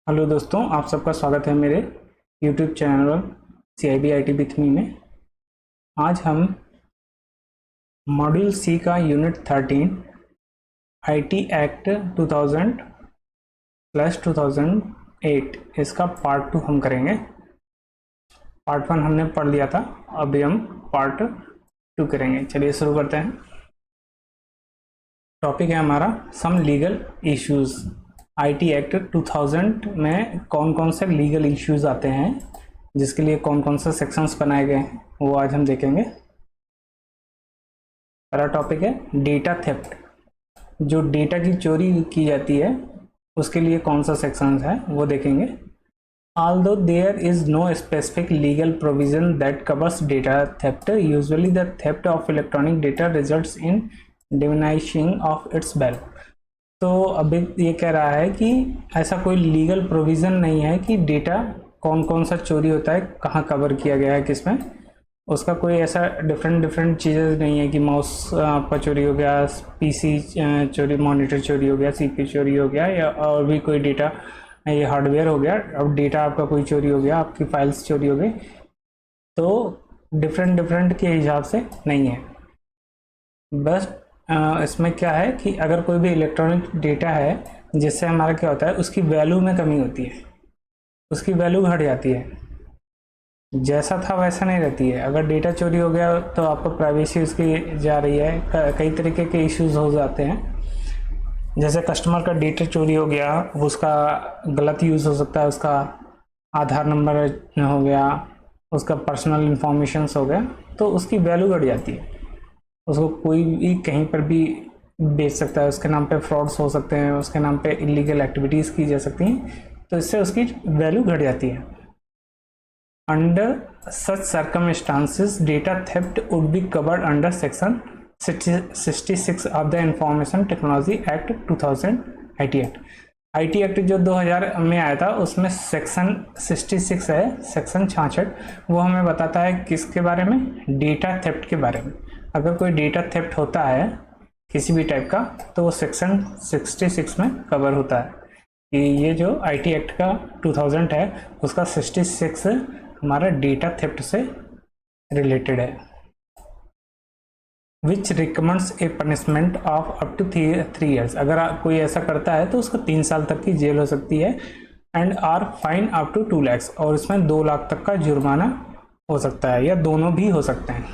Hello दोस्तों, आप सबका स्वागत है मेरे YouTube channel CIB IT with me में। आज हम मॉड्यूल सी का यूनिट 13 IT एक्ट 2000/2008 इसका पार्ट 2 हम करेंगे। पार्ट 1 हमने पढ़ लिया था, अभी हम पार्ट 2 करेंगे। चलिए शुरू करते हैं। टॉपिक है हमारा some legal issues. IT act 2000 में कौन कौन से लीगल इश्यूज आते हैं, जिसके लिए कौन कौन से सेक्शंस बनाए गए हैं, वो आज हम देखेंगे। पहला टॉपिक है डेटा थेफ्ट। जो डेटा की चोरी की जाती है उसके लिए कौन सा सेक्शंस है वो देखेंगे। Although there is no specific legal provision that covers data theft, usually the theft of electronic data results in diminishing of its value. तो अभी ये कह रहा है कि ऐसा कोई लीगल प्रोविज़न नहीं है कि डेटा कौन कौन सा चोरी होता है, कहाँ कवर किया गया है, किसमें। उसका कोई ऐसा डिफरेंट चीज़ें नहीं है कि माउस आपका चोरी हो गया, पीसी चोरी, मॉनिटर चोरी हो गया, सीपीयू चोरी हो गया, या और भी कोई डेटा, ये हार्डवेयर हो गया। अब डेटा आपका कोई चोरी हो गया, आपकी फाइल्स चोरी हो गई, तो डिफरेंट के हिसाब से नहीं है। बस इसमें क्या है कि अगर कोई भी इलेक्ट्रॉनिक डेटा है जिससे हमारा क्या होता है, उसकी वैल्यू में कमी होती है, उसकी वैल्यू घट जाती है, जैसा था वैसा नहीं रहती है। अगर डेटा चोरी हो गया तो आपको प्राइवेसी उसकी जा रही है, कई तरीके के इश्यूज हो जाते हैं। जैसे कस्टमर का डेटा चोरी हो गया, उसका गलत यूज़ हो सकता है, उसका आधार नंबर हो गया, उसका पर्सनल इंफॉर्मेशन हो गया, तो उसकी वैल्यू घट जाती है। उसको कोई भी कहीं पर भी बेच सकता है, उसके नाम पे फ्रॉड्स हो सकते हैं, उसके नाम पे इलीगल एक्टिविटीज़ की जा सकती हैं, तो इससे उसकी वैल्यू घट जाती है। Under such circumstances data theft would be covered under section 66 of the information technology act 2000 IT act. IT act जो 2000 में आया था उसमें सेक्शन 66 है, सेक्शन 66, वो हमें बताता है किसके बारे में, डेटा थेफ्ट के बारे में। अगर कोई डेटा थेफ्ट होता है किसी भी टाइप का तो वो सेक्शन 66 में कवर होता है। कि ये जो IT एक्ट का 2000 है उसका 66 हमारा डेटा थेफ्ट से रिलेटेड है। Which recommends a punishment of up to 3 years। अगर कोई ऐसा करता है तो उसको 3 साल तक की जेल हो सकती है। And or fine up to 2 lakhs, और इसमें 2 लाख तक का जुर्माना हो सकता है, या दोनों भी हो सकते हैं,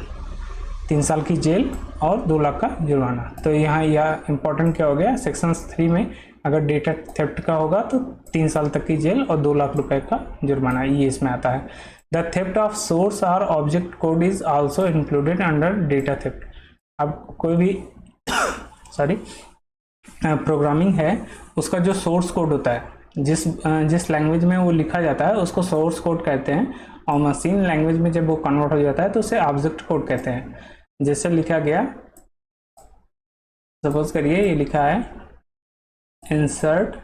3 साल की जेल और 2 लाख का जुर्माना। तो यहाँ यह इम्पोर्टेंट क्या हो गया, सेक्शन 3 में अगर डेटा थेफ्ट का होगा तो 3 साल तक की जेल और 2 लाख रुपए का जुर्माना, ये इसमें आता है। द थेफ्ट ऑफ सोर्स और object code is also included under data theft. अब कोई भी प्रोग्रामिंग है, उसका जो सोर्स कोड होता है, जिस लैंग्वेज में वो लिखा जाता है उसको सोर्स कोड कहते हैं, और मशीन लैंग्वेज में जब वो कन्वर्ट हो जाता है तो उसे ऑब्जेक्ट कोड कहते हैं। जैसे लिखा गया, सपोज करिए ये लिखा है insert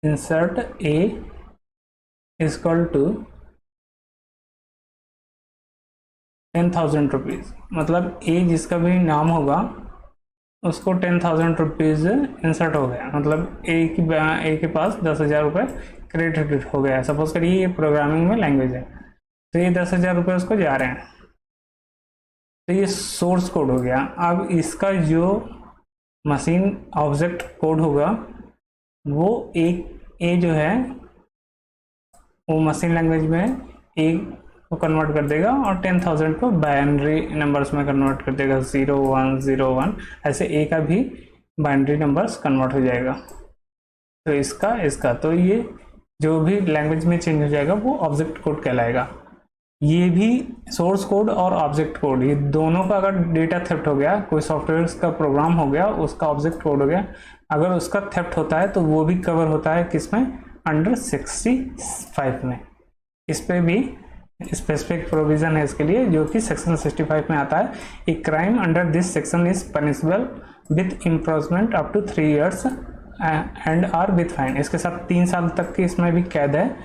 A is equal to 10,000 rupees. मतलब ए जिसका भी नाम होगा उसको 10,000 रुपीज़ इंसर्ट हो गया, मतलब ए के पास 10,000 रुपये क्रेडिट हो गया। सपोज करिए ये प्रोग्रामिंग में लैंग्वेज है, तो ये 10,000 रुपये उसको जा रहे हैं, तो ये सोर्स कोड हो गया। अब इसका जो मशीन ऑब्जेक्ट कोड होगा वो ए जो है वो मशीन लैंग्वेज में ए को कन्वर्ट कर देगा और 10,000 को बाइनरी नंबर्स में कन्वर्ट कर देगा, 0101, ऐसे ए का भी बाइनरी नंबर्स कन्वर्ट हो जाएगा। तो इसका तो ये जो भी लैंग्वेज में चेंज हो जाएगा वो ऑब्जेक्ट कोड कहलाएगा। ये भी सोर्स कोड और ऑब्जेक्ट कोड, ये दोनों का अगर डेटा थेफ्ट हो गया, कोई सॉफ्टवेयर का प्रोग्राम हो गया, उसका ऑब्जेक्ट कोड हो गया, अगर उसका थेफ्ट होता है तो वो भी कवर होता है किसमें, अंडर 65 में। इस पे भी स्पेसिफिक प्रोविजन है इसके लिए, जो कि सेक्शन 65 में आता है। A crime under this section is punishable with imprisonment up to 3 years and or with fine. इसके साथ 3 साल तक की इसमें भी कैद है,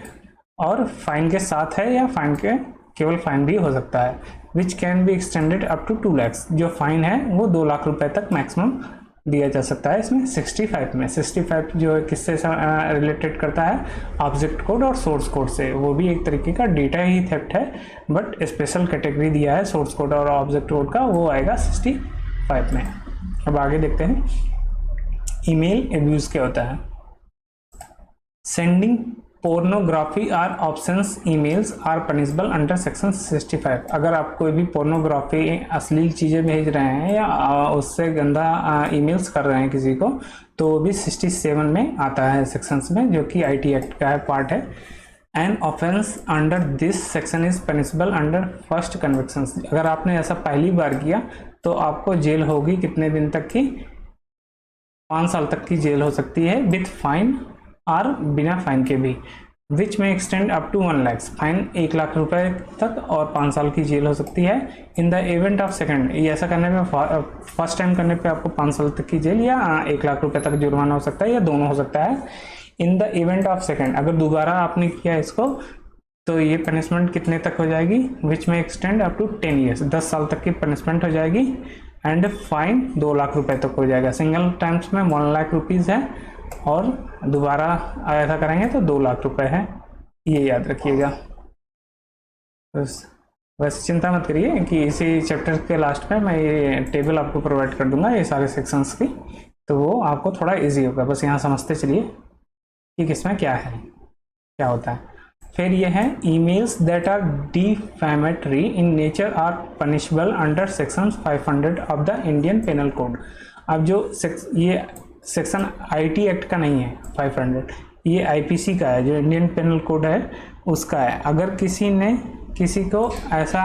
और फाइन के साथ है या फाइन के केवल फाइन भी हो सकता है। Which can be extended up to 2 lakh, जो फाइन है वो 2 लाख रुपए तक मैक्सिमम दिया जा सकता है। इसमें 65 में 65 जो है किससे रिलेटेड करता है, ऑब्जेक्ट कोड और सोर्स कोड से। वो भी एक तरीके का डेटा ही थेफ्ट है, बट स्पेशल कैटेगरी दिया है सोर्स कोड और ऑब्जेक्ट कोड का, वो आएगा 65 में। अब आगे देखते हैं ईमेल एब्यूज क्या होता है। Sending pornography or options emails are punishable under section 65। अगर आप कोई भी पोर्नोग्राफी अश्लील चीज़ें भेज रहे हैं या उससे गंदा ईमेल्स कर रहे हैं किसी को, तो वो भी 67 में आता है सेक्शंस में, जो कि आईटी एक्ट का पार्ट है। An offence under this section is punishable under first conviction. अगर आपने ऐसा पहली बार किया तो आपको जेल होगी कितने दिन तक की, 5 साल तक की जेल हो सकती है विथ फाइन और बिना फाइन के भी। विच में extend up to 1 lakh, fine 1 lakh रुपए तक और 5 साल की जेल हो सकती है। In the event of second, ये ऐसा करने में फर्स्ट टाइम करने पे आपको 5 साल तक की जेल या 1 लाख रुपए तक जुर्माना हो सकता है, या दोनों हो सकता है। In the event of second, अगर दोबारा आपने किया इसको तो ये पनिशमेंट कितने तक हो जाएगी, विच में एक्सटेंड अप टू 10 ईयर्स, 10 साल तक की पनिशमेंट हो जाएगी। एंड फाइन 2 लाख रुपए तक हो जाएगा। सिंगल टाइम्स में 1 लाख रुपीज़ है और दोबारा ऐसा करेंगे तो 2 लाख रुपए है, ये याद रखिएगा। वैसे चिंता मत करिए कि इसी चैप्टर के लास्ट में मैं ये टेबल आपको प्रोवाइड कर दूंगा ये सारे सेक्शंस की, तो वो आपको थोड़ा इजी होगा। बस यहाँ समझते चलिए कि किसमें क्या है, क्या होता है। फिर ये है emails that are defamatory in nature are punishable under section 500 of the Indian penal code. अब जो ये सेक्शन आईटी एक्ट का नहीं है 500, ये आईपीसी का है, जो इंडियन पेनल कोड है उसका है। अगर किसी ने किसी को ऐसा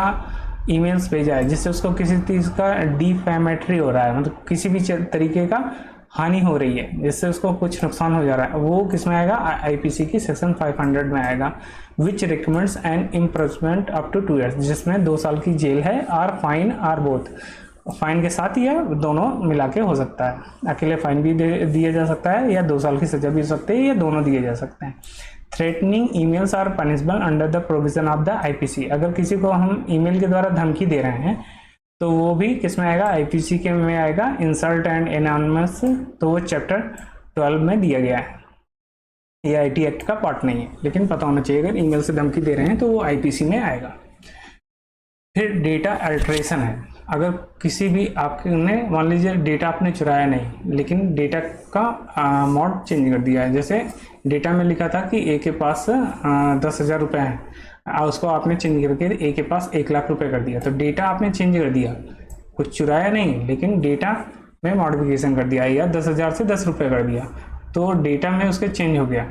ईमेल्स भेजा है जिससे उसको किसी चीज़ का डिफैमेटरी हो रहा है, मतलब किसी भी तरीके का हानि हो रही है जिससे उसको कुछ नुकसान हो जा रहा है, वो किस में आएगा, आईपीसी की सेक्शन 500 में आएगा। Which recommends an imprisonment up to 2 years, जिसमें 2 साल की जेल है और फाइन आर बोथ, फाइन के साथ ही है, दोनों मिला के हो सकता है। अकेले फाइन भी दिया जा सकता है या 2 साल की सजा भी हो सकती है, या दोनों दिए जा सकते हैं। Threatening emails are punishable under the provision of the IPC. अगर किसी को हम ईमेल के द्वारा धमकी दे रहे हैं तो वो भी किस में आएगा, आईपीसी के में आएगा। इंसल्ट एंड एनॉनिमस, तो वो चैप्टर 12 में दिया गया है, ये आईटी एक्ट का पार्ट नहीं है, लेकिन पता होना चाहिए अगर ईमेल से धमकी दे रहे हैं तो वो आईपीसी में आएगा। फिर डेटा अल्ट्रेशन है। अगर किसी भी आपने मान लीजिए डेटा आपने चुराया नहीं, लेकिन डेटा का मोड चेंज कर दिया है। जैसे डेटा में लिखा था कि ए के पास 10,000 रुपये हैं, उसको आपने चेंज करके ए के पास 1 लाख रुपए कर दिया, तो डेटा आपने चेंज कर दिया, कुछ चुराया नहीं लेकिन डेटा में मॉडिफिकेशन कर दिया, या 10,000 से 10 रुपये कर दिया, तो डेटा में उसके चेंज हो गया,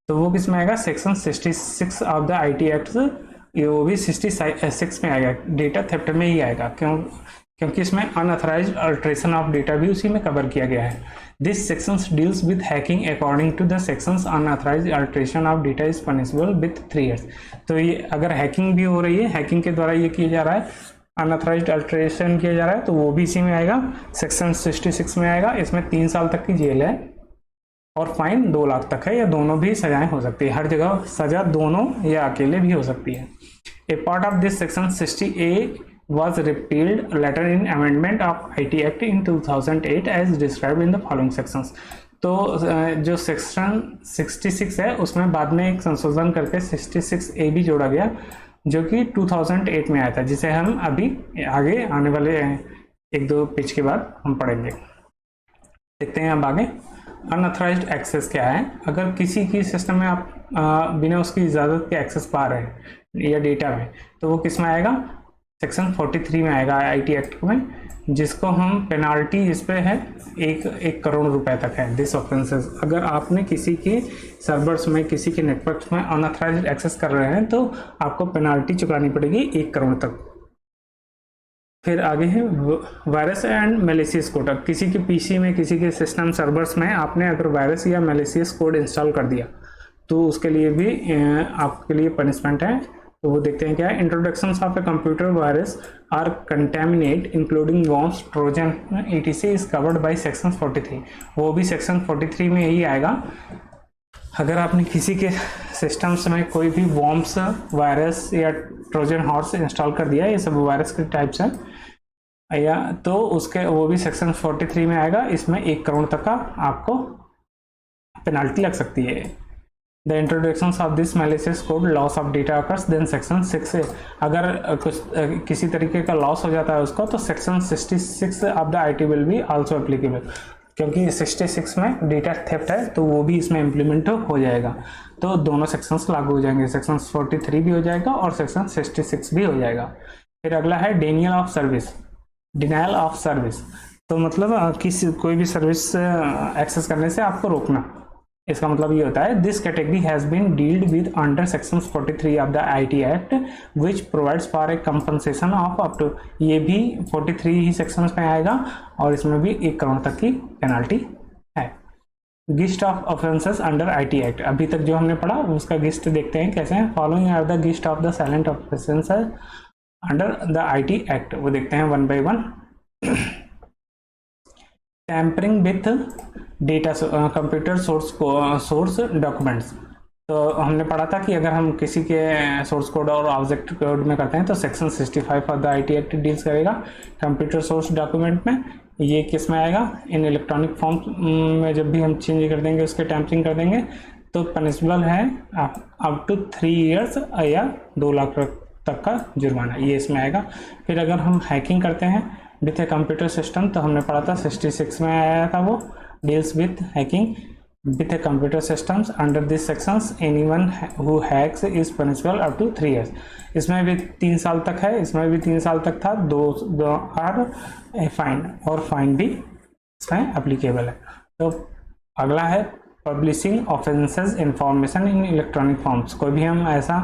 तो वो किस में आएगा, section 66 of the IT act, ये वो भी 66 में आएगा, डेटा थेफ्ट में ही आएगा। क्योंकि इसमें अनऑथराइज्ड अल्ट्रेशन ऑफ डेटा भी उसी में कवर किया गया है। This sections deals with hacking according to the sections unauthorised alteration of data is punishable with 3 years. तो ये अगर हैकिंग भी हो रही है, हैकिंग के द्वारा ये किया जा रहा है, अनऑथराइज्ड अल्ट्रेशन किया जा रहा है, तो वो भी इसी में आएगा, सेक्शन 66 में आएगा। इसमें 3 साल तक की जेल है और फाइन 2 लाख तक है, या दोनों भी सजाएं हो सकती है। हर जगह सजा दोनों या अकेले भी हो सकती है। A part of this section 60A was repealed later in amendment of IT Act in 2008 as described in the following sections। तो जो सेक्शन 66 है उसमें बाद में एक संशोधन करके 66A भी जोड़ा गया, जो कि 2008 में आया था, जिसे हम अभी आगे आने वाले 1-2 पेज के बाद हम पढ़ेंगे। देखते हैं अब आगे अनऑथराइज्ड एक्सेस क्या है। अगर किसी की सिस्टम में आप बिना उसकी इजाज़त के एक्सेस पा रहे हैं या डेटा में, तो वो किस में आएगा, सेक्शन 43 में आएगा आईटी एक्ट में, जिसको हम पेनाल्टी जिस पे है 1 करोड़ रुपए तक है। दिस ऑफेंसेस, अगर आपने किसी के सर्वर्स में, किसी के नेटवर्क्स में अनऑथराइज्ड एक्सेस कर रहे हैं तो आपको पेनाल्टी चुकानी पड़ेगी 1 करोड़ तक। फिर आगे है वायरस एंड मैलिशियस कोड। किसी के पीसी में, किसी के सिस्टम सर्वर्स में आपने अगर वायरस या मैलिशियस कोड इंस्टॉल कर दिया तो उसके लिए भी आपके लिए पनिशमेंट है। तो वो देखते हैं क्या है। Introduction of a computer virus or contaminate including worms, trojan, etc is covered by section 43। वो भी सेक्शन 43 में ही आएगा। अगर आपने किसी के सिस्टम्स में कोई भी वॉर्म्स वायरस या ट्रोजन हॉर्स इंस्टॉल कर दिया, ये सब वायरस के टाइप्स हैं, या तो उसके वो भी सेक्शन 43 में आएगा। इसमें 1 करोड़ तक का आपको पेनाल्टी लग सकती है। The introduction of this malicious code loss of data occurs then section 6 अगर कुछ किसी तरीके का लॉस हो जाता है उसको, तो section 66 of the IT will be also applicable, क्योंकि 66 में डेटा थेफ्ट है तो वो भी इसमें इम्प्लीमेंट हो जाएगा। तो दोनों सेक्शंस लागू हो जाएंगे, सेक्शन 43 भी हो जाएगा और सेक्शन 66 भी हो जाएगा। फिर अगला है denial of service. Denial of service तो मतलब किसी कोई भी सर्विस एक्सेस करने से आपको रोकना। इसका मतलब ये होता है this category has been dealt with under section 43 of the IT act which provides for a compensation of up to, ये भी 43 ही सेक्शन में आएगा और इसमें भी 1 करोड़ तक की पेनाल्टी है। Gist of offences under IT act, अभी तक जो हमने पढ़ा उसका गिस्ट देखते हैं कैसे हैं। Following are the gist of the silent offences under the IT act, वो देखते हैं 1 by 1। Tampering with data computer source documents, तो हमने पढ़ा था कि अगर हम किसी के सोर्स कोड और ऑब्जेक्ट कोड में करते हैं तो section 65 of the IT act deals करेगा। कंप्यूटर सोर्स डॉक्यूमेंट में ये किस में आएगा, इन इलेक्ट्रॉनिक फॉर्म में जब भी हम चेंज कर देंगे उसके टैम्परिंग कर देंगे तो पनिशबल है अप टू 3 years या 2 लाख तक का जुर्माना, ये इसमें आएगा। फिर अगर हम हैकिंग करते हैं विथ ए कंप्यूटर सिस्टम, तो हमने पढ़ा था 66 में आया था, वो deals with hacking with a computer systems under this sections anyone who hacks is punishable up to 3 years। इसमें भी 3 साल तक है, इसमें भी 3 साल तक था, 2 आर फाइन, और फाइन भी इसमें एप्लीकेबल है। तो अगला है publishing offences information in electronic forms, कोई भी हम ऐसा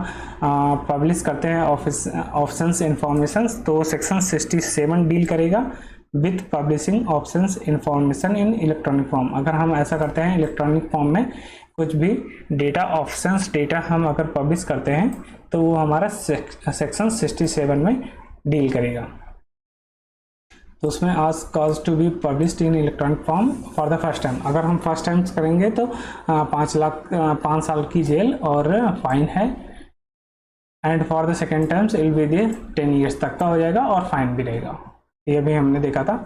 पब्लिश करते हैं ऑप्शंस इंफॉर्मेशन, तो सेक्शन 67 डील करेगा with publishing options information in electronic form. अगर हम ऐसा करते हैं इलेक्ट्रॉनिक फॉर्म में कुछ भी डेटा ऑप्शंस डेटा हम अगर पब्लिश करते हैं तो वो हमारा सेक्शन 67 में डील करेगा। तो उसमें आज cause to be published in electronic form for the first time, अगर हम फर्स्ट टाइम करेंगे तो 5 साल की जेल और फाइन है, and for the second times it will be 10 years तक का हो जाएगा और फाइन भी रहेगा, ये भी हमने देखा था।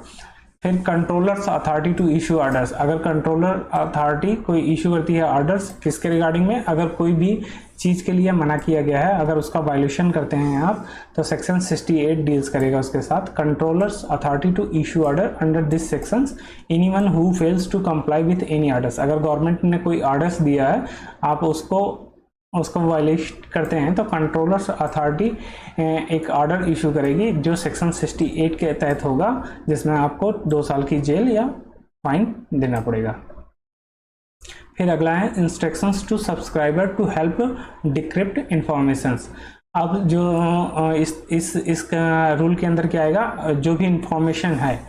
फिर controllers authority to issue orders, अगर कंट्रोलर अथॉरिटी कोई इशू करती है ऑर्डर्स किसके रिगार्डिंग में, अगर कोई भी चीज़ के लिए मना किया गया है, अगर उसका वायलेशन करते हैं आप, तो सेक्शन 68 डील्स करेगा उसके साथ। Controllers authority to issue order under this sections anyone who fails to comply with any orders, अगर गवर्नमेंट ने कोई ऑर्डर्स दिया है आप उसको वायलेट करते हैं तो कंट्रोलर्स अथॉरिटी एक ऑर्डर इशू करेगी जो सेक्शन 68 के तहत होगा, जिसमें आपको 2 साल की जेल या फाइन देना पड़ेगा। फिर अगला है instructions to subscriber to help decrypt informations. अब जो इस रूल के अंदर क्या आएगा, जो भी इंफॉर्मेशन है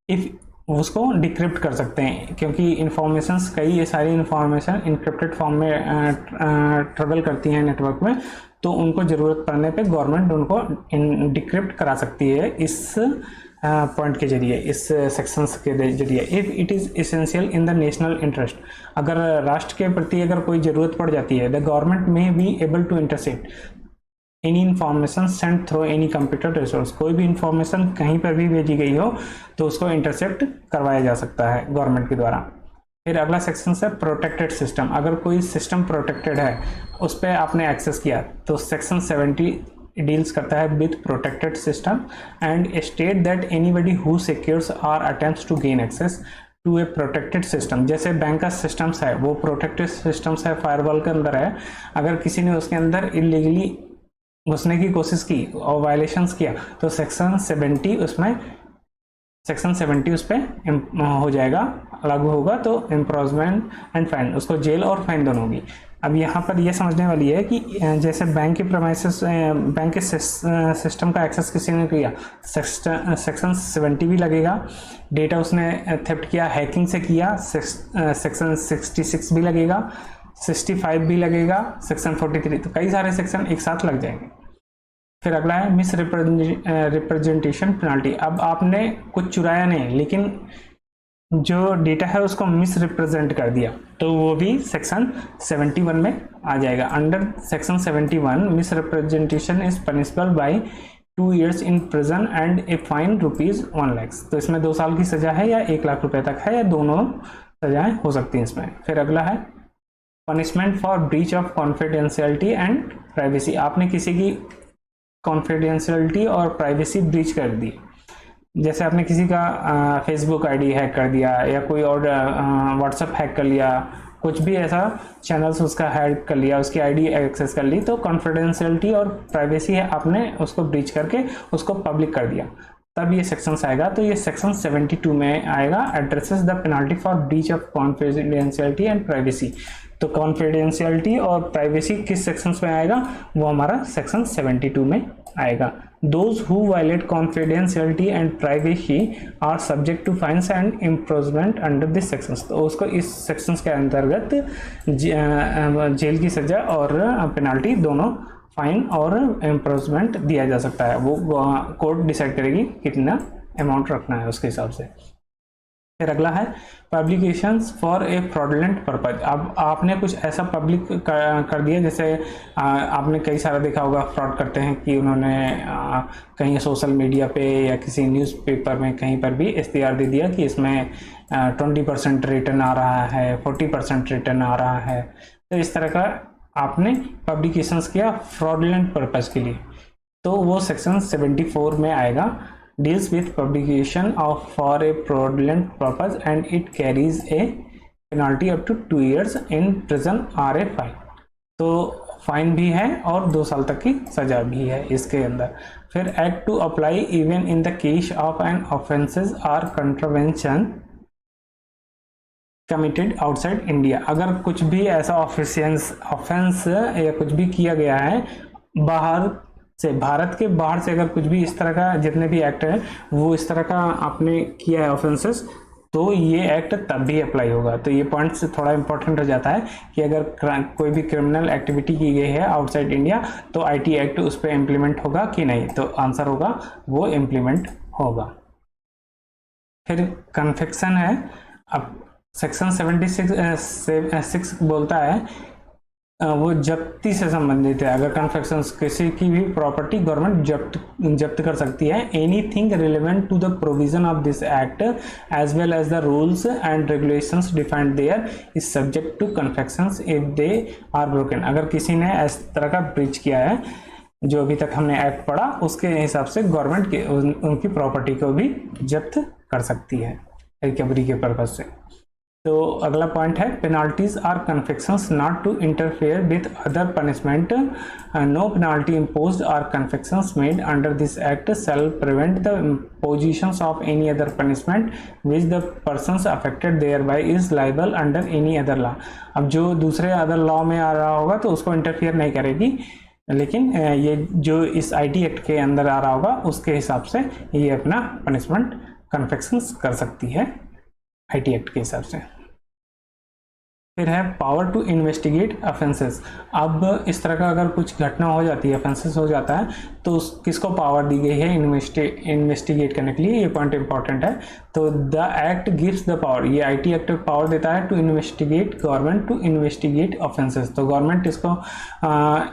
इफ उसको डिक्रिप्ट कर सकते हैं, क्योंकि इंफॉर्मेशंस कई ये सारी इंफॉर्मेशन इंक्रिप्टेड फॉर्म में ट्रेवल करती हैं नेटवर्क में, तो उनको ज़रूरत पड़ने पे गवर्नमेंट उनको डिक्रिप्ट करा सकती है इस पॉइंट के जरिए, इस सेक्शंस के जरिए। If it is essential in the national interest, अगर राष्ट्र के प्रति अगर कोई ज़रूरत पड़ जाती है, the government may be able to intercept any information send through any computer resource, कोई भी इंफॉर्मेशन कहीं पर भी भेजी गई हो तो उसको इंटरसेप्ट करवाया जा सकता है गवर्नमेंट के द्वारा। फिर अगला सेक्शन है प्रोटेक्टेड सिस्टम, अगर कोई सिस्टम प्रोटेक्टेड है उस पर आपने एक्सेस किया तो सेक्शन 70 डील्स करता है with protected system and state that anybody who secures और attempts to gain access to a protected system, जैसे बैंक का सिस्टम्स है वो प्रोटेक्टेड सिस्टम्स है, फायरवॉल के अंदर है, अगर किसी ने उसके अंदर इलीगली घुसने की कोशिश की और वायलेशंस किया तो सेक्शन 70 उस पर हो जाएगा, लागू होगा, तो इम्प्रोजमेंट एंड फाइन, उसको जेल और फाइन दोनों होगी। अब यहाँ पर यह समझने वाली है कि जैसे बैंक के प्रेमाइसेस बैंक के सिस्टम का एक्सेस किसी ने किया, सेक्शन 70 भी लगेगा, डेटा उसने थेफ्ट किया हैकिंग से किया, सेक्शन 66 भी लगेगा, 65 भी लगेगा, सेक्शन 43, तो कई सारे सेक्शन एक साथ लग जाएंगे। फिर अगला है मिस रिप्रेजेंटेशन पेनाल्टी, अब आपने कुछ चुराया नहीं लेकिन जो डेटा है उसको मिस रिप्रेजेंट कर दिया तो वो भी सेक्शन 71 में आ जाएगा। Under section 71 misrepresentation is punishable by 2 years in prison and a fine ₹1 lakh. तो इसमें 2 साल की सजा है या 1 लाख रुपए तक है या दोनों सजाएं हो सकती हैं इसमें। फिर अगला है punishment for breach of confidentiality and privacy. आपने किसी की कॉन्फिडेंशियलिटी और प्राइवेसी ब्रीच कर दी, जैसे आपने किसी का फेसबुक आईडी हैक कर दिया या कोई और व्हाट्सएप हैक कर लिया, कुछ भी ऐसा चैनल्स उसका हैक कर लिया, उसकी आईडी एक्सेस कर ली, तो कॉन्फिडेंशियलिटी और प्राइवेसी है आपने उसको ब्रीच करके उसको पब्लिक कर दिया, तब ये सेक्शंस आएगा। तो ये सेक्शन 72 में आएगा, addresses the penalty for breach of confidentiality and privacy. तो कॉन्फिडेंशियलिटी और प्राइवेसी किस सेक्शंस में आएगा, वो हमारा सेक्शन 72 में आएगा। Those who violate confidentiality and privacy are subject to fines and imprisonment under this sections। तो उसको इस सेक्शंस के अंतर्गत जेल की सजा और पेनाल्टी दोनों, फाइन और इम्प्रिजनमेंट दिया जा सकता है। वो कोर्ट डिसाइड करेगी कितना अमाउंट रखना है उसके हिसाब से। फिर अगला है publications for a fraudulent purpose. अब आपने कुछ ऐसा पब्लिक कर दिया, जैसे आपने कई सारा देखा होगा फ्रॉड करते हैं कि उन्होंने कहीं सोशल मीडिया पे या किसी न्यूज़पेपर में कहीं पर भी इश्तिहार दे दिया कि इसमें 20% रिटर्न आ रहा है, 40% रिटर्न आ रहा है। तो इस तरह का आपने पब्लिकेशंस किया फ्रॉडलेंट पर्पज के लिए, तो वो सेक्शन 74 में आएगा। deals with publication of for a fraudulent purpose and it carries a penalty up to 2 years in prison or a fine। तो फाइन भी है और 2 साल तक की सजा भी है इसके अंदर। फिर act to apply even in the case of an offences or contravention committed outside India. अगर कुछ भी ऐसा ऑफेंस या कुछ भी किया गया है बाहर से, भारत के बाहर से, अगर कुछ भी इस तरह का जितने भी एक्ट है वो इस तरह का आपने किया है ऑफेंसेस, तो ये एक्ट तब भी अप्लाई होगा। तो ये पॉइंट थोड़ा इंपॉर्टेंट हो जाता है कि अगर कोई भी क्रिमिनल एक्टिविटी की गई है आउटसाइड इंडिया तो आईटी एक्ट उस पर इम्प्लीमेंट होगा कि नहीं, तो आंसर होगा वो इम्प्लीमेंट होगा। फिर कन्फेक्शन है। अब सेक्शन 76 बोलता है वो जब्ती से संबंधित है। अगर कन्फेक्शन किसी की भी प्रॉपर्टी गवर्नमेंट जब्त कर सकती है। Anything relevant to the provision of this act as well as the rules and regulations defined there is subject to confiscations if they are broken. अगर किसी ने इस तरह का ब्रीच किया है, जो अभी तक हमने एक्ट पढ़ा उसके हिसाब से गवर्नमेंट के उनकी प्रॉपर्टी को भी जब्त कर सकती है रिकवरी के पर्पज से। तो अगला पॉइंट है penalties or confiscations not to interfere with other punishment. No penalty imposed or confiscations made under this act shall prevent the impositions of any other punishment which the persons affected thereby is liable under any other law। अब जो दूसरे other law में आ रहा होगा तो उसको interfere नहीं करेगी, लेकिन ये जो इस आईटी एक्ट के अंदर आ रहा होगा उसके हिसाब से ये अपना पनिशमेंट कन्फेक्शंस कर सकती है आईटी एक्ट के हिसाब से। फिर है पावर टू इन्वेस्टिगेट ऑफेंसेस। अब इस तरह का अगर कुछ घटना हो जाती है, ऑफेंसेस हो जाता है, तो किसको पावर दी गई है इन्वेस्टिगेट करने के लिए, ये पॉइंट इंपॉर्टेंट है। तो the act gives the power, ये आईटी एक्ट पावर देता है to investigate government to investigate offences. तो गवर्नमेंट इसको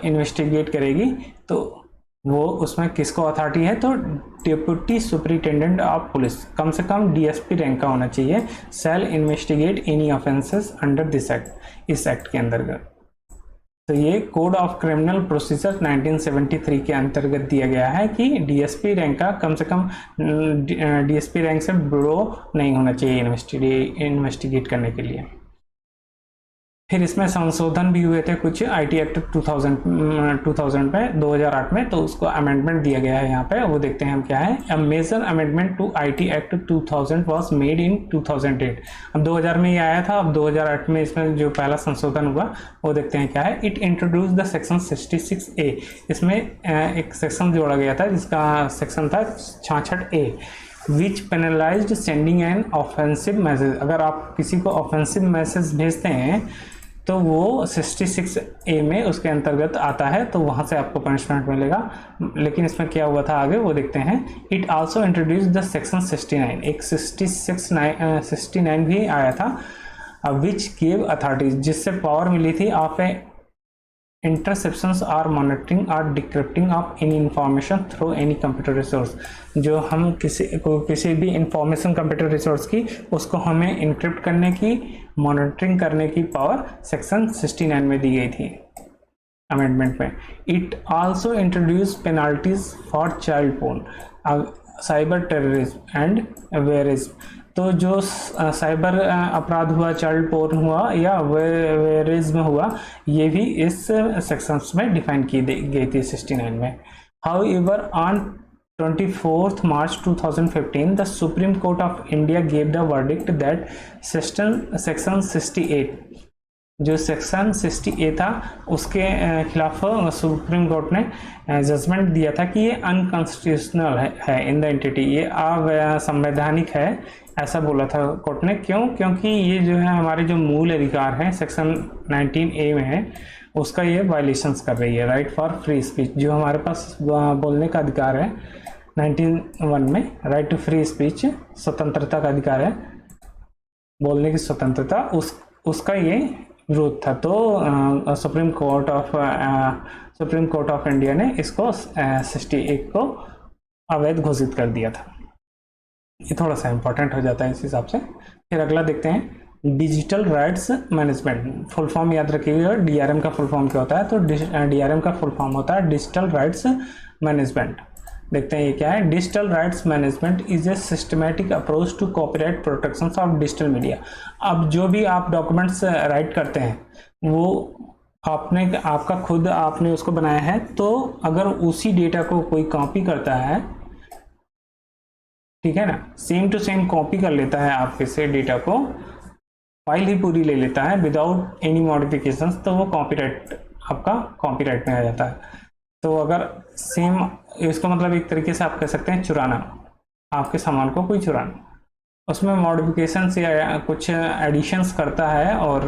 इन्वेस्टिगेट करेगी, तो वो उसमें किसको अथॉरिटी है, तो डिप्टी सुपरिटेंडेंट ऑफ पुलिस, कम से कम डीएसपी रैंक का होना चाहिए, shall investigate any offences under this act, इस एक्ट के अंतर्गत। तो ये कोड ऑफ क्रिमिनल प्रोसीजर 1973 के अंतर्गत दिया गया है कि डीएसपी रैंक का कम से कम डीएसपी रैंक से बिलो नहीं होना चाहिए इन्वेस्टिगेट करने के लिए। फिर इसमें संशोधन भी हुए थे कुछ आईटी एक्ट 2000 में 2008 में, तो उसको अमेंडमेंट दिया गया है यहाँ पे, वो देखते हैं हम क्या है। A major amendment to IT act 2000 was made in 2008। अब 2000 में ये आया था, अब 2008 में इसमें जो पहला संशोधन हुआ वो देखते हैं क्या है। It introduce the section 66A। इसमें एक सेक्शन जोड़ा गया था जिसका सेक्शन था 66A, which penalised sending an offensive message. अगर आप किसी को ऑफेंसिव मैसेज भेजते हैं तो वो 66A में उसके अंतर्गत आता है, तो वहाँ से आपको पनिशमेंट मिलेगा। लेकिन इसमें क्या हुआ था आगे वो देखते हैं। It also introduce the section 69, एक 69 भी आया था, विच गिव अथॉरिटीज, जिससे पावर मिली थी of a interceptions or monitoring or decrypting of any information through any computer resource. जो हम किसी भी इंफॉर्मेशन कंप्यूटर रिसोर्स की, उसको हमें इंक्रिप्ट करने की, मॉनिटरिंग करने की पावर सेक्शन 69 में दी गई थी अमेंडमेंट में। It also introduce penalties for child porn, cyber terrorism and voyeurism. तो जो साइबर अपराध हुआ, चाइल्ड पोर्न हुआ या वेरिज्म हुआ, ये भी इस सेक्शंस में डिफाइन की गई थी 69 में। However on 24 March 2015 the supreme court of India gave the verdict that section 68, जो सेक्शन 60A था उसके खिलाफ सुप्रीम कोर्ट ने जजमेंट दिया था कि ये अनकॉन्स्टिट्यूशनल है इन द एंटिटी, ये असंवैधानिक है, ऐसा बोला था कोर्ट ने। क्यों? क्योंकि ये जो है हमारे जो मूल अधिकार हैं सेक्शन 19A में है, उसका ये वायलेशंस कर रही है। राइट फॉर फ्री स्पीच, जो हमारे पास बोलने का अधिकार है 19(1) में, राइट टू फ्री स्पीच, स्वतंत्रता का अधिकार है, बोलने की स्वतंत्रता, उसका ये विरोध था। तो सुप्रीम कोर्ट ऑफ इंडिया ने इसको 68 को अवैध घोषित कर दिया था। ये थोड़ा सा इंपॉर्टेंट हो जाता है इस हिसाब से। फिर अगला देखते हैं digital rights management. Full form याद रखिएगा, डीआरएम का फुल फॉर्म क्या होता है, तो डीआरएम का फुल फॉर्म होता है डिजिटल राइट्स मैनेजमेंट। देखते हैं ये क्या है। Digital rights management is a systematic approach to copyright protection of digital media. अब जो भी आप डॉक्यूमेंट्स राइट करते हैं वो आपका खुद आपने उसको बनाया है, तो अगर उसी डेटा को कोई कॉपी करता है, ठीक है ना, सेम टू सेम कॉपी कर लेता है आपके से डेटा को, फाइल ही पूरी ले लेता है विदाउट एनी मॉडिफिकेशंस, तो वो कॉपीराइट आपका कॉपीराइट में आ जाता है। तो अगर सेम, इसका मतलब एक तरीके से आप कह सकते हैं चुराना, आपके सामान को कोई चुराना, उसमें मॉडिफिकेशन या कुछ एडिशंस करता है और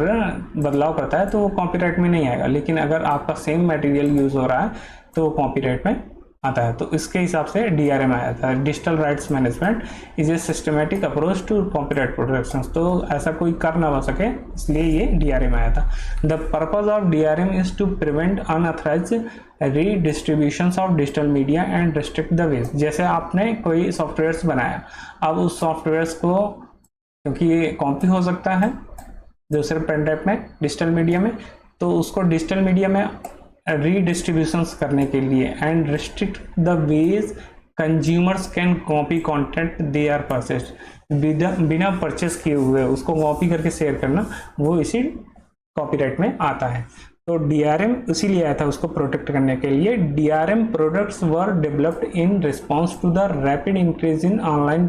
बदलाव करता है, तो वो कॉपीराइट में नहीं आएगा। लेकिन अगर आपका सेम मटेरियल यूज हो रहा है तो वो कॉपीराइट में आता है। तो इसके हिसाब से डीआरएम आया था, digital rights management is a systematic approach to copyright protection. तो ऐसा कोई कर ना हो सके, इसलिए ये डीआरएम आया था। The purpose of DRM is to prevent unauthorised redistributions of digital media and restrict the waste. जैसे आपने कोई सॉफ्टवेयर्स बनाया, अब उस सॉफ्टवेयर्स को, क्योंकि ये कॉपी हो सकता है दूसरे पेन ड्राइव में डिजिटल मीडिया में, तो उसको डिजिटल मीडिया में रीडिस्ट्रीब्यूशंस करने के लिए and restrict the ways consumers can copy content they are purchased, बिना परचेस किए हुए उसको कॉपी करके शेयर करना, वो इसी कॉपीराइट में आता है। तो डीआरएम इसीलिए आया था, उसको प्रोटेक्ट करने के लिए। DRM products were developed in response to the rapid increase in online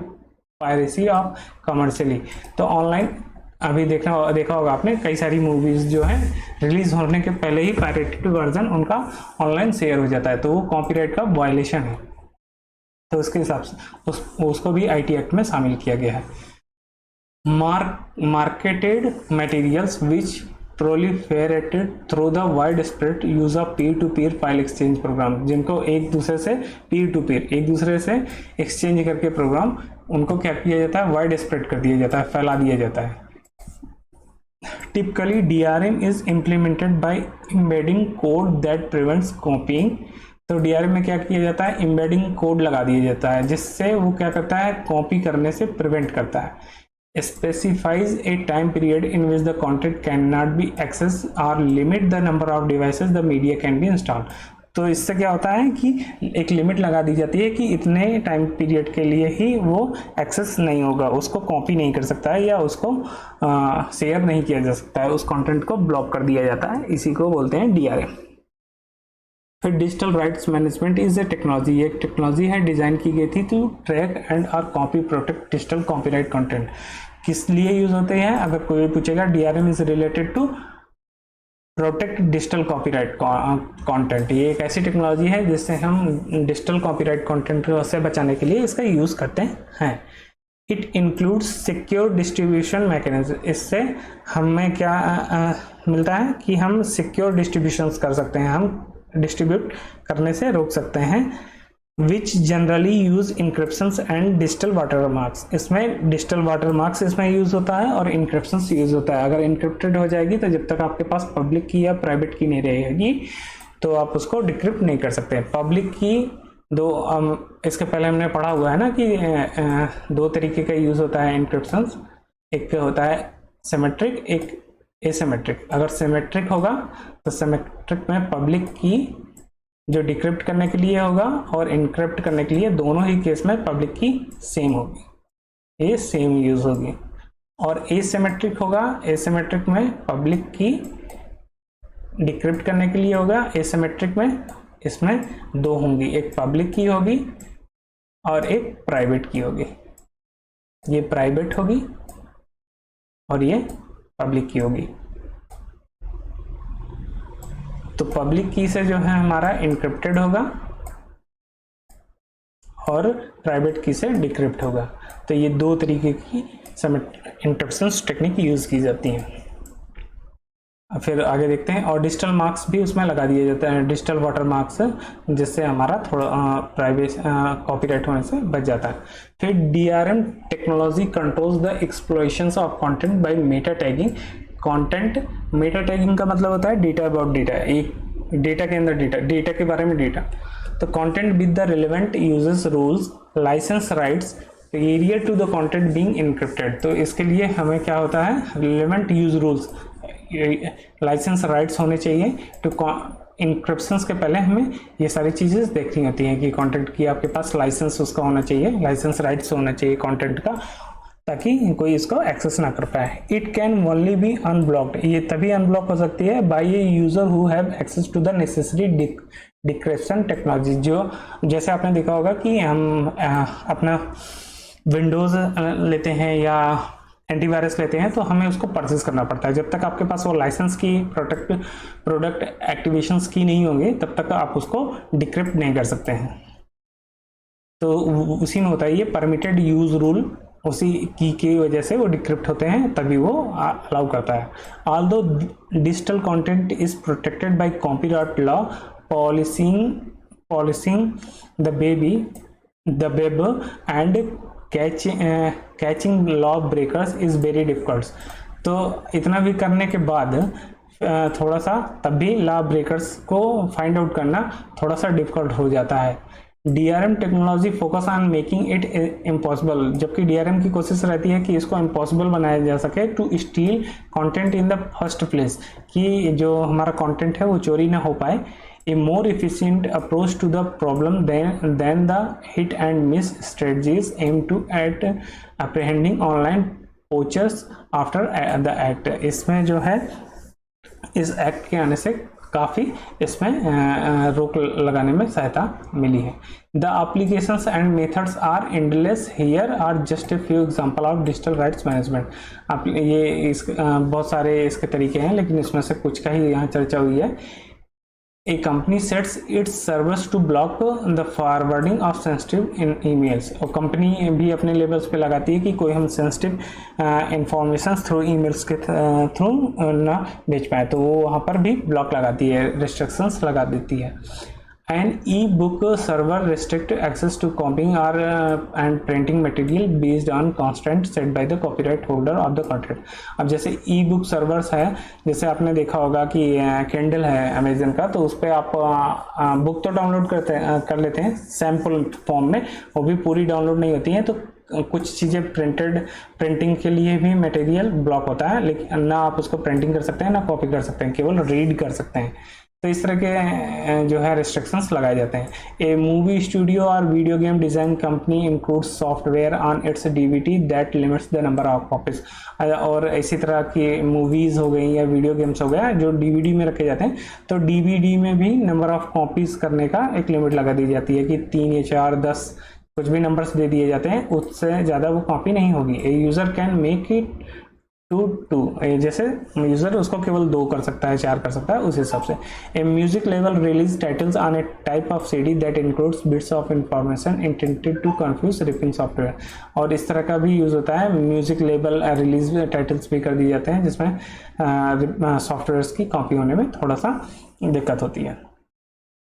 piracy of commercially. तो ऑनलाइन अभी देखा होगा आपने, कई सारी मूवीज जो है रिलीज होने के पहले ही पायरेटेड वर्जन उनका ऑनलाइन शेयर हो जाता है, तो वो कॉपीराइट का वायलेशन है। तो उसके हिसाब से उसको भी आईटी एक्ट में शामिल किया गया है। Marketed materials which proliferated through the wide spread use of peer to peer file exchange program, जिनको एक दूसरे से पीयर टू पीयर, एक दूसरे से एक्सचेंज करके प्रोग्राम, उनको क्या किया जाता है, वाइड स्प्रेड कर दिया जाता है, फैला दिया जाता है। Typically, DRM is implemented by embedding code that prevents copying। तो DRM में क्या किया जाता है, embedding कोड लगा दिया जाता है, जिससे वो क्या करता है, कॉपी करने से प्रिवेंट करता है। Specifies a time period in which the content cannot be accessed or limit the number of devices the media can be installed। तो इससे क्या होता है कि एक लिमिट लगा दी जाती है कि इतने टाइम पीरियड के लिए ही वो एक्सेस नहीं होगा, उसको कॉपी नहीं कर सकता है या उसको शेयर नहीं किया जा सकता है, उस कंटेंट को ब्लॉक कर दिया जाता है। इसी को बोलते हैं डीआरएम। फिर digital rights management is a technology, एक टेक्नोलॉजी है, डिजाइन की गई थी टू ट्रैक एंड और copy protect digital copyright content. किस लिए यूज होते हैं, अगर कोई पूछेगा, DRM is related to protect digital copyright content. ये एक ऐसी टेक्नोलॉजी है जिससे हम डिजिटल कॉपीराइट कंटेंट से बचाने के लिए इसका यूज करते हैं। It includes secure distribution mechanism. इससे हमें क्या मिलता है कि हम सिक्योर डिस्ट्रीब्यूशंस कर सकते हैं, हम डिस्ट्रीब्यूट करने से रोक सकते हैं। Which generally use encryptions and digital watermarks. इसमें डिजिटल वाटरमार्क्स इसमें यूज होता है और इंक्रिप्शंस यूज होता है। अगर इंक्रिप्टेड हो जाएगी तो जब तक आपके पास पब्लिक की या प्राइवेट की नहीं रहेगी तो आप उसको डिक्रिप्ट नहीं कर सकते। पब्लिक की इसके पहले हमने पढ़ा हुआ है ना कि दो तरीके का यूज होता है इंक्रिप्शंस। एक होता है सिमेट्रिक, एक एसिमेट्रिक। अगर सिमेट्रिक होगा तो सिमेट्रिक में पब्लिक की जो डिक्रिप्ट करने के लिए होगा और इनक्रिप्ट करने के लिए दोनों ही केस में पब्लिक की सेम होगी, ये सेम यूज होगी। और एसिमेट्रिक होगा, एसिमेट्रिक में पब्लिक की डिक्रिप्ट करने के लिए होगा, एसिमेट्रिक में इसमें दो होंगी, एक पब्लिक की होगी और एक प्राइवेट की होगी। ये प्राइवेट होगी और ये पब्लिक की होगी। तो पब्लिक की से जो है हमारा इनक्रिप्टेड होगा और प्राइवेट की से डिक्रिप्ट होगा। तो ये दो तरीके की इंक्रिप्शन टेक्निक यूज की जाती है। फिर आगे देखते हैं, और डिजिटल मार्क्स भी उसमें लगा दिए जाते हैं, डिजिटल वाटर मार्क्स, जिससे हमारा थोड़ा प्राइवेट कॉपीराइट होने से बच जाता है। फिर DRM technology controls the exploitations of content by meta tagging. Content meta tagging का मतलब होता है डेटा अबाउट डेटा, एक डेटा के अंदर डेटा, डेटा के बारे में डेटा। तो content with the relevant users rules licence rights period to the content being encrypted. तो इसके लिए हमें क्या होता है, relevant use rules, licence rights होने चाहिए। तो इंक्रिप्शंस के पहले हमें ये सारी चीज़ें देखनी होती हैं कि कंटेंट की आपके पास लाइसेंस उसका होना चाहिए, लाइसेंस राइट्स होना चाहिए कंटेंट का, ताकि कोई इसको एक्सेस ना कर पाए। It can only be unblocked, ये तभी अनब्लॉक हो सकती है by a user who have access to the necessary decryption technology. जो जैसे आपने देखा होगा कि हम अपना विंडोज़ लेते हैं या एंटीवायरस लेते हैं तो हमें उसको परचेज करना पड़ता है। जब तक आपके पास वो लाइसेंस की प्रोडक्ट एक्टिवेशंस की नहीं होंगे तब तक आप उसको डिक्रिप्ट नहीं कर सकते हैं। तो उसी में होता है ये परमिटेड यूज रूल, उसी की वजह से वो डिक्रिप्ट होते हैं, तभी वो अलाउ करता है। Although digital content is protected by copyright law, policing the web and catching law breakers is very difficult. तो इतना भी करने के बाद थोड़ा सा तब भी लॉ ब्रेकर्स को फाइंड आउट करना थोड़ा सा डिफिकल्ट हो जाता है। DRM technology focus on making it impossible, जबकि DRM की कोशिश रहती है कि इसको इम्पॉसिबल बनाया जा सके to steal content in the first place, कि जो हमारा कंटेंट है वो चोरी ना हो पाए। A more efficient approach to the problem than the hit and miss strategies aimed to at apprehending online poachers after the act। इसमें जो है इस एक्ट के आने से काफ़ी इसमें रोक लगाने में सहायता मिली है। The applications and methods are endless, here are just a few example of digital rights management। आप ये बहुत सारे इसके तरीके हैं, लेकिन इसमें से कुछ का ही यहाँ चर्चा हुई है। A company sets its servers to block the forwarding of sensitive emails। और कंपनी भी अपने लेवल्स पे लगाती है कि कोई हम सेंसिटिव इंफॉर्मेशन थ्रू ईमेल्स के थ्रू ना भेज पाए, तो वो वहाँ पर भी ब्लॉक लगाती है, रिस्ट्रिक्शंस लगा देती है। An e-book server restrict access to copying or and printing material based on constraint set by the copyright holder of the content। अब जैसे e-book servers है, जैसे आपने देखा होगा कि Kindle है अमेजन का, तो उस पर आप बुक तो डाउनलोड कर लेते हैं सैम्पल फॉर्म में, वो भी पूरी डाउनलोड नहीं होती है। तो कुछ चीज़ें प्रिंटिंग के लिए भी मटेरियल ब्लॉक होता है, लेकिन ना आप उसको प्रिंटिंग कर सकते हैं ना कॉपी कर सकते हैं, केवल रीड कर सकते हैं। तो इस तरह के जो है रिस्ट्रिक्शंस लगाए जाते हैं। ए मूवी स्टूडियो और video game design company includes software on it's DVD that limits the number of copies. और इसी तरह की मूवीज़ हो गई या वीडियो गेम्स हो गया जो डीवीडी में रखे जाते हैं, तो डीवीडी में भी नंबर ऑफ कॉपीज़ करने का एक लिमिट लगा दी जाती है कि 3 या 4 10 कुछ भी नंबर्स दे दिए जाते हैं, उससे ज़्यादा वो कॉपी नहीं होगी। A user can make it to, जैसे यूजर उसको केवल 2 कर सकता है, 4 कर सकता है, उस हिसाब से। ए म्यूजिक लेवल release titles on a type of CD that includes bits of information intended to confuse ripping software. और इस तरह का भी यूज होता है, म्यूजिक लेवल रिलीज टाइटल्स भी कर दिए जाते हैं जिसमें सॉफ्टवेयर की कॉपी होने में थोड़ा सा दिक्कत होती है।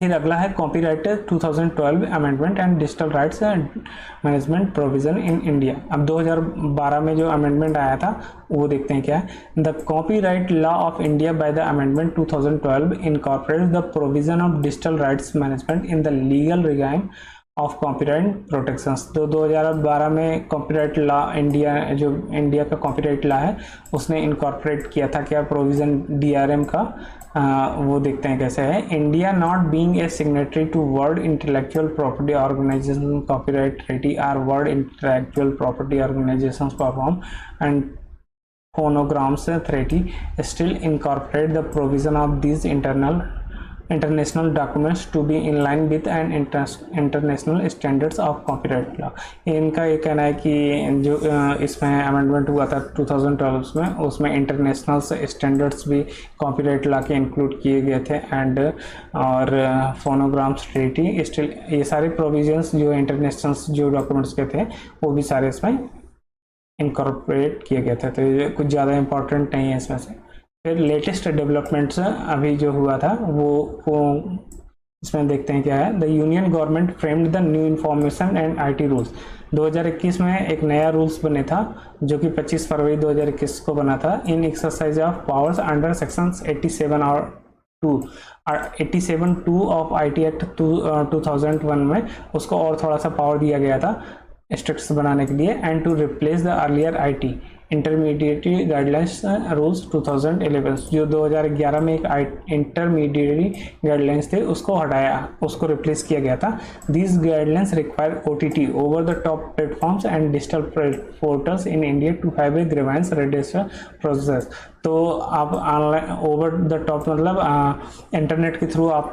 फिर अगला है copyright 2012 amendment and digital rights management provision in India. अब 2012 में जो अमेंडमेंट आया था वो देखते हैं क्या है। The copyright law of India by the amendment 2012 incorporates the provision of digital rights management in the legal regime of copyright protections. तो 2012 में कॉपीराइट लॉ इंडिया का कॉपीराइट लॉ है उसने इनकॉर्पोरेट किया था क्या प्रोविजन डीआरएम का। वो देखते हैं कैसे है। India not being a signatory to world intellectual property organisation copyright treaty or world intellectual property organisation perform and phonograms treaty still incorporate the provision of these international documents to be in line with an international standards of copyright law। इनका ये कहना है कि जो इसमें amendment हुआ था 2012 में उसमें इंटरनेशनल स्टैंडर्ड्स भी कॉपीराइट लॉ के इंक्लूड किए गए थे एंड और फोनोग्राम्स ट्रीटी स्टिल ये सारे प्रोविजंस जो इंटरनेशनल जो डॉक्यूमेंट्स के थे वो भी सारे इसमें इनकॉर्पोरेट किए गए थे। तो ये कुछ ज़्यादा इंपॉर्टेंट नहीं है इसमें से। फिर लेटेस्ट डेवलपमेंट्स अभी जो हुआ था वो इसमें देखते हैं क्या है। The union government framed the new information and IT rules. 2021 में एक नया रूल्स बने था जो कि 25 फरवरी 2021 को बना था। In exercise of powers under sections 87(2) of IT act 2001 में उसको और थोड़ा सा पावर दिया गया था स्ट्रिक्ट्स बनाने के लिए and to replace the earlier IT intermediary guidelines rules 2011। जो 2011 में एक इंटरमीडिएटरी गाइडलाइंस थे उसको हटाया, उसको रिप्लेस किया गया था। These guidelines require OTT over the top platforms and digital portals in India to have a grievance radiation process. तो आप ऑनलाइन ओवर द टॉप मतलब इंटरनेट के थ्रू आप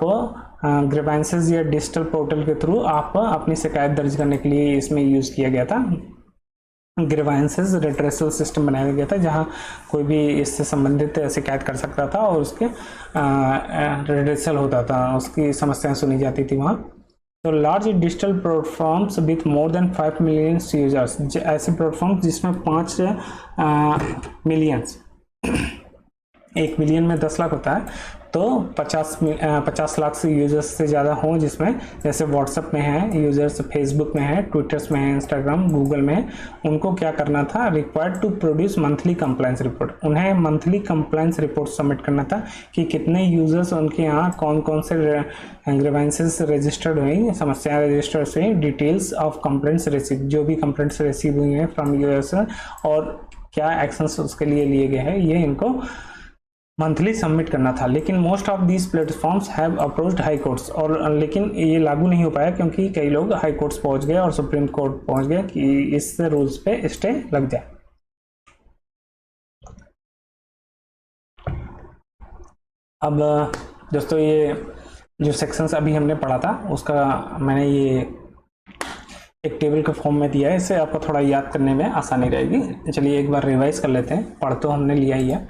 ग्रीवेंसेस या डिजिटल पोर्टल के थ्रू आप अपनी शिकायत दर्ज करने के लिए इसमें यूज़ किया गया था। ग्रीवेंसेस रेड्रेसल सिस्टम बनाया गया था जहां कोई भी इससे संबंधित शिकायत कर सकता था और उसके रेड्रेसल होता था, उसकी समस्याएं सुनी जाती थी वहाँ। तो large digital platforms with more than 5 million users, ऐसे प्लेटफॉर्म्स जिसमें 5 मिलियंस 1 मिलियन में 10 लाख होता है तो 50 लाख से यूजर्स से ज़्यादा हों, जिसमें जैसे व्हाट्सएप में है यूजर्स, फेसबुक में है, ट्विटर्स में है, इंस्टाग्राम, गूगल में है। उनको क्या करना था, required to produce monthly compliance report. उन्हें मंथली कंप्लायंस रिपोर्ट सबमिट करना था कि कितने यूजर्स उनके यहाँ कौन कौन से ग्रीवेंसेस रजिस्टर्ड हुई, समस्याएं रजिस्टर्ड हुई, डिटेल्स ऑफ कंप्लेंट्स रिसीव, जो भी कंप्लेंट्स रिसीव हुई हैं फ्रॉम यूजर्स और क्या एक्शंस उसके लिए लिए गए हैं, ये इनको मंथली सबमिट करना था। लेकिन most of these platforms have approached high courts, और लेकिन ये लागू नहीं हो पाया क्योंकि कई लोग हाई कोर्ट्स पहुंच गए और सुप्रीम कोर्ट पहुंच गए कि इस रूल्स पे स्टे लग जाए। अब दोस्तों ये जो सेक्शंस अभी हमने पढ़ा था उसका मैंने ये एक टेबल के फॉर्म में दिया है, इससे आपको थोड़ा याद करने में आसानी रहेगी। चलिए एक बार रिवाइज कर लेते हैं। पढ़ तो हमने लिया ही है।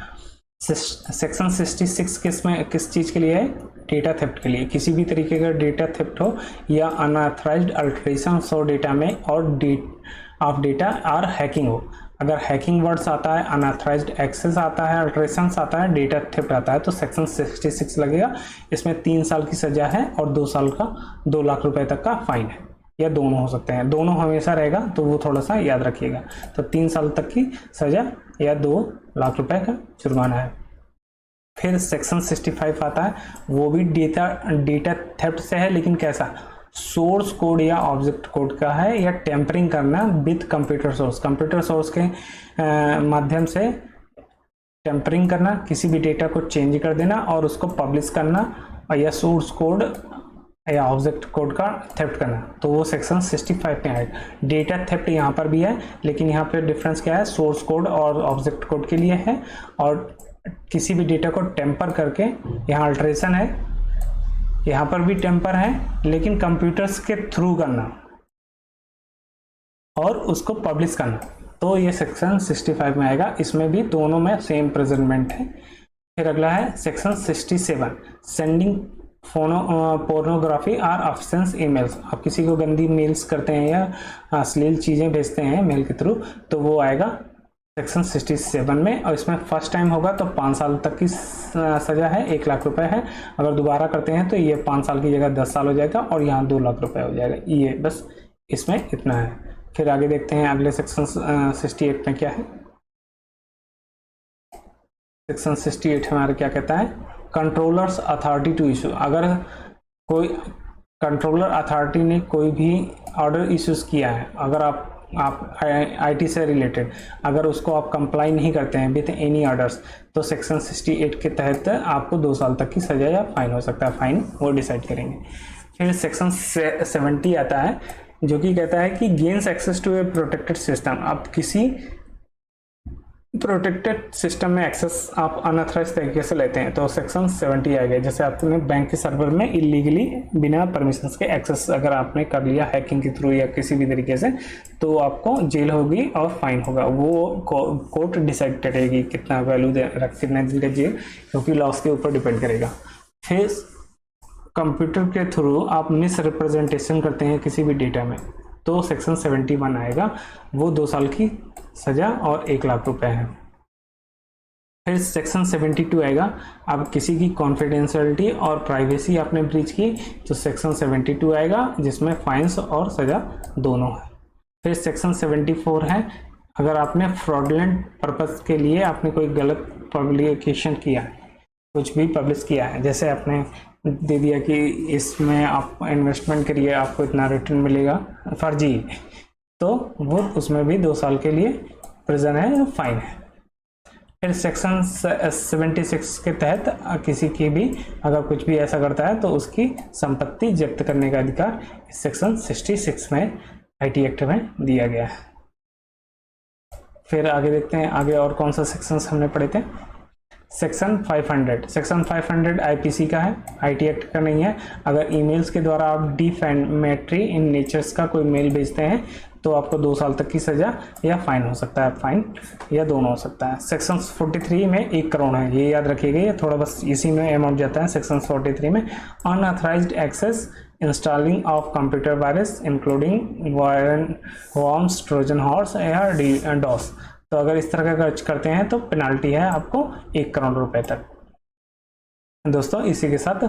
सेक्शन 66 किस चीज़ के लिए है? डेटा थेफ्ट के लिए। किसी भी तरीके का डेटा थेफ्ट हो या अनऑथराइज्ड अल्टरेशन हो डेटा में और ऑफ डेटा और हैकिंग हो। अगर हैकिंग वर्ड्स आता है, अनऑथराइज्ड एक्सेस आता है, अल्टरेशन आता है, डेटा थेफ्ट आता है तो सेक्शन 66 लगेगा। इसमें 3 साल की सजा है और 2 साल का 2 लाख रुपए तक का फाइन है, या दोनों हो सकते हैं। दोनों हमेशा रहेगा तो वो थोड़ा सा याद रखिएगा। तो 3 साल तक की सजा या 2 लाख रुपए का जुर्माना है। फिर सेक्शन 65 आता है, वो भी डेटा थेफ्ट से है, लेकिन कैसा? सोर्स कोड या ऑब्जेक्ट कोड का है, या टेम्परिंग करना with computer source. Computer source के माध्यम से टेम्परिंग करना, किसी भी डेटा को चेंज कर देना और उसको पब्लिश करना, या सोर्स कोड या ऑब्जेक्ट कोड का थेफ्ट करना, तो वो सेक्शन 65 में आएगा। डेटा थेफ्ट यहाँ पर भी है, लेकिन यहाँ पे डिफरेंस क्या है? सोर्स कोड और ऑब्जेक्ट कोड के लिए है, और किसी भी डेटा को टेम्पर करके, यहाँ अल्टरेशन है, यहाँ पर भी टेम्पर है, लेकिन कंप्यूटर्स के थ्रू करना और उसको पब्लिश करना, तो ये सेक्शन 65 में आएगा। इसमें भी दोनों में सेम प्रेजेंटमेंट है। फिर अगला है सेक्शन 67, सेंडिंग पोर्नोग्राफी और ऑफेंस ईमेल्स। आप किसी को गंदी मेल्स करते हैं या अश्लील चीज़ें भेजते हैं मेल के थ्रू, तो वो आएगा सेक्शन 67 में। और इसमें फर्स्ट टाइम होगा तो 5 साल तक की सज़ा है, 1 लाख रुपए है। अगर दोबारा करते हैं तो ये 5 साल की जगह 10 साल हो जाएगा और यहाँ 2 लाख रुपए हो जाएगा। ये बस इसमें इतना है। फिर आगे देखते हैं अगले सेक्शन 68 में क्या है। सेक्शन 68 हमारा क्या कहता है, कंट्रोलर्स अथॉरिटी टू इशू। अगर कोई कंट्रोलर अथॉरिटी ने कोई भी ऑर्डर इश्यूज किया है, अगर आप आईटी से रिलेटेड, अगर उसको आप कंप्लाई नहीं करते हैं विथ एनी ऑर्डर्स, तो सेक्शन 68 के तहत आपको 2 साल तक की सजा या फाइन हो सकता है। फाइन वो डिसाइड करेंगे। फिर सेक्शन 70 आता है, जो कि कहता है कि gains access to a protected system. आप किसी प्रोटेक्टेड सिस्टम में एक्सेस आप अनऑथराइज तरीके से लेते हैं तो सेक्शन 70 आएगा। जैसे आपने बैंक के सर्वर में इलीगली बिना परमिशन के एक्सेस अगर आपने कर लिया हैकिंग के थ्रू या किसी भी तरीके से, तो आपको जेल होगी और फाइन होगा। वो कोर्ट डिसाइड करेगी कितना वैल्यू कितने दिन का जेल, क्योंकि लॉस के ऊपर डिपेंड करेगा। फिर कंप्यूटर के थ्रू आप मिस रिप्रेजेंटेशन करते हैं किसी भी डेटा में, तो सेक्शन 71 आएगा। वो 2 साल की सजा और 1 लाख रुपए है। फिर सेक्शन 72 आएगा, अब किसी की कॉन्फिडेंशियलिटी और प्राइवेसी आपने ब्रीच की तो सेक्शन 72 आएगा, जिसमें फाइन्स और सजा दोनों है। फिर सेक्शन 74 है, अगर आपने फ्रॉडलेंट पर्पस के लिए आपने कोई गलत पब्लिकेशन किया है, कुछ भी पब्लिश किया है, जैसे आपने दे दिया कि इसमें आप इन्वेस्टमेंट करिए आपको इतना रिटर्न मिलेगा, फर्जी, तो वो उसमें भी 2 साल के लिए प्रिजन है या फाइन है। फिर सेक्शन 76 के तहत किसी की भी अगर कुछ भी ऐसा करता है तो उसकी संपत्ति जब्त करने का अधिकार सेक्शन 66 में आईटी एक्ट में दिया गया है। फिर आगे देखते हैं आगे और कौन सा सेक्शंस हमने पढ़े थे। सेक्शन 500 आईपीसी का है, आईटी एक्ट का नहीं है। अगर ईमेल्स के द्वारा आप डिफेमेटरी इन नेचर्स का कोई मेल भेजते हैं तो आपको 2 साल तक की सजा या फाइन हो सकता है, फाइन या दोनों हो सकता है। सेक्शन 43 में 1 करोड़ है, ये याद रखिएगा, ये थोड़ा बस इसी में अमाउंट जाता है। सेक्शन 43 में unauthorised access installing of computer virus including worms, Trojan horse या डॉस। तो अगर इस तरह का खर्च करते हैं तो पेनाल्टी है आपको 1 करोड़ रुपए तक। दोस्तों इसी के साथ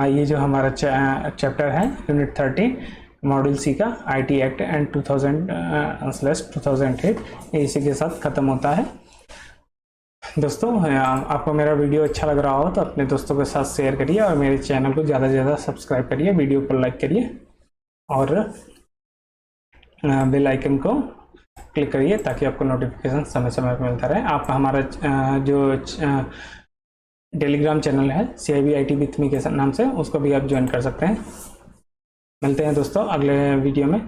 ये जो हमारा चैप्टर है यूनिट 30 मॉड्यूल सी का आईटी एक्ट एंड 2000/2008 इसी के साथ ख़त्म होता है। दोस्तों आपको मेरा वीडियो अच्छा लग रहा हो तो अपने दोस्तों के साथ शेयर करिए और मेरे चैनल को ज़्यादा से ज़्यादा सब्सक्राइब करिए, वीडियो को लाइक करिए और बेल आइकन को क्लिक करिए ताकि आपको नोटिफिकेशन समय समय पर मिलता रहे। आप हमारा जो टेलीग्राम चैनल है CIB IT विथ मी के नाम से, उसको भी आप ज्वाइन कर सकते हैं। मिलते हैं दोस्तों अगले वीडियो में।